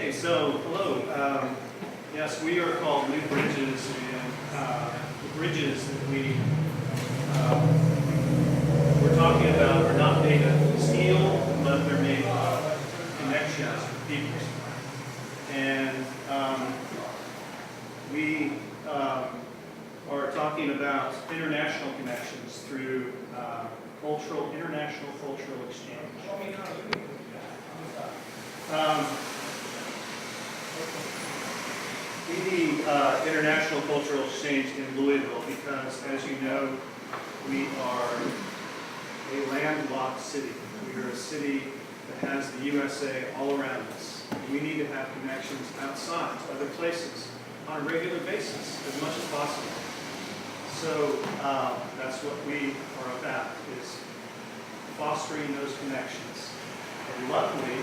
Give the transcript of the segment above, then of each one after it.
Okay, so hello. Yes, we are called New Bridges, and the bridges that we're talking about are not made of steel, but they're made of connections for people. And we are talking about international connections through international cultural exchange. We need international cultural exchange in Louisville because, as you know, we are a landlocked city. We are a city that has the USA all around us. And we need to have connections outside to other places on a regular basis as much as possible. So that's what we are about, is fostering those connections. And luckily,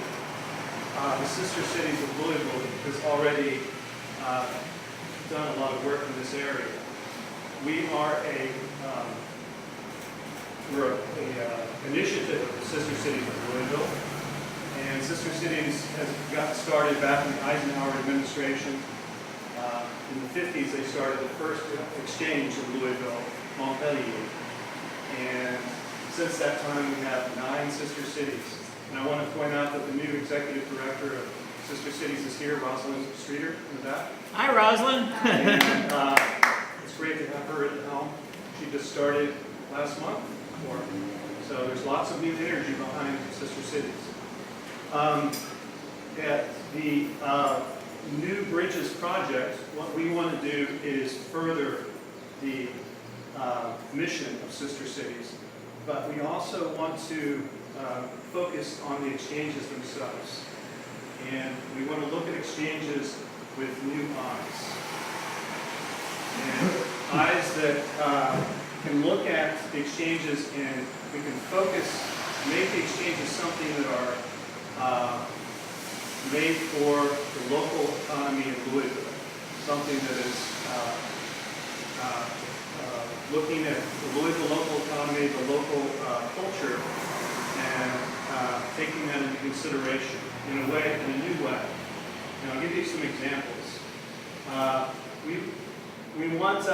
the sister cities of Louisville has already done a lot of work in this area. We are we're an initiative of the sister cities of Louisville, and sister cities has got started back in the Eisenhower administration. In the 50s, they started the first exchange in Louisville, Montpellier, and since that time, we have 9 sister cities. And I want to point out that the new executive director of Sister Cities is here, Rosalind Streeter, in the back. Hi, Rosalind. And it's great to have her at the helm. She just started last month. So there's lots of new energy behind Sister Cities. At the New Bridges project, what we want to do is further the mission of Sister Cities, but we also want to focus on the exchanges themselves. And we want to look at exchanges with new eyes. And eyes that can look at the exchanges, and we can make the exchanges something that are made for the local economy in Louisville. Something that is looking at the Louisville local economy, the local culture, and taking that into consideration in a new way. And I'll give you some examples. We want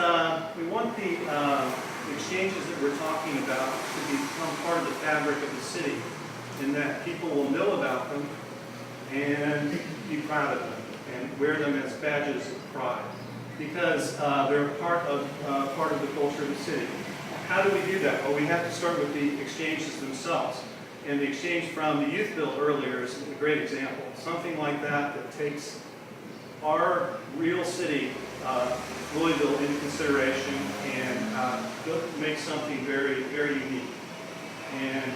the exchanges that we're talking about to become part of the fabric of the city, in that people will know about them and be proud of them and wear them as badges of pride, because they're part of the culture of the city. How do we do that? Well, we have to start with the exchanges themselves. And the exchange from the youth bill earlier is a great example. Something like that takes our real city, Louisville, into consideration and makes something very, very unique. And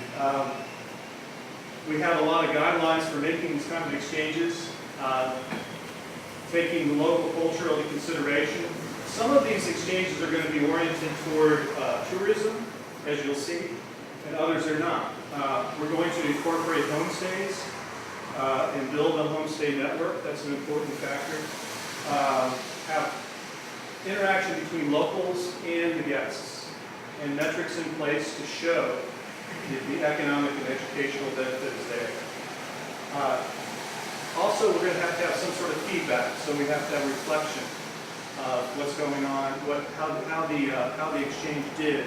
we have a lot of guidelines for making these kinds of exchanges, taking the local culture into consideration. Some of these exchanges are going to be oriented toward tourism, as you'll see, and others are not. We're going to incorporate homestays and build a homestay network. That's an important factor. Have interaction between locals and the guests, and metrics in place to show the economic and educational benefits there. Also, we're going to have some sort of feedback, so we have to have reflection of what's going on, how the exchange did,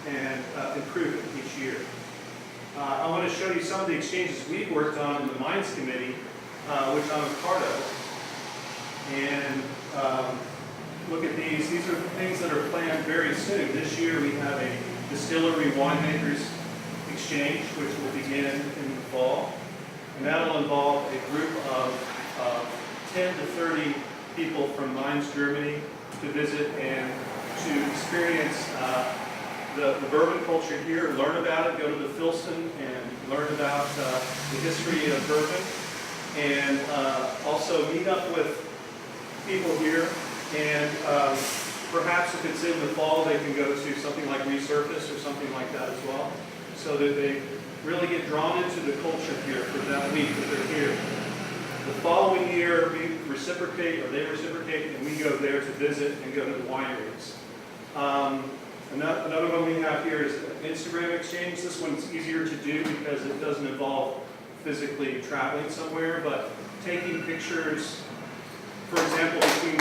and improve it each year. I want to show you some of the exchanges we've worked on in the Mines Committee, which I'm a part of. And look at these. These are things that are planned very soon. This year we have a distillery winemakers exchange, which will begin in the fall. And that will involve a group of 10 to 30 people from Mainz, Germany, to visit and to experience the bourbon culture here, learn about it, go to the Filson and learn about the history of bourbon, and also meet up with people here. And perhaps if it's in the fall, they can go to something like Resurface or something like that as well, so that they really get drawn into the culture here for that week that they're here. The following year, we reciprocate, or they reciprocate, and we go there to visit and go to the wineries. Another one we have here is an Instagram exchange. This one's easier to do because it doesn't involve physically traveling somewhere, but taking pictures, for example, between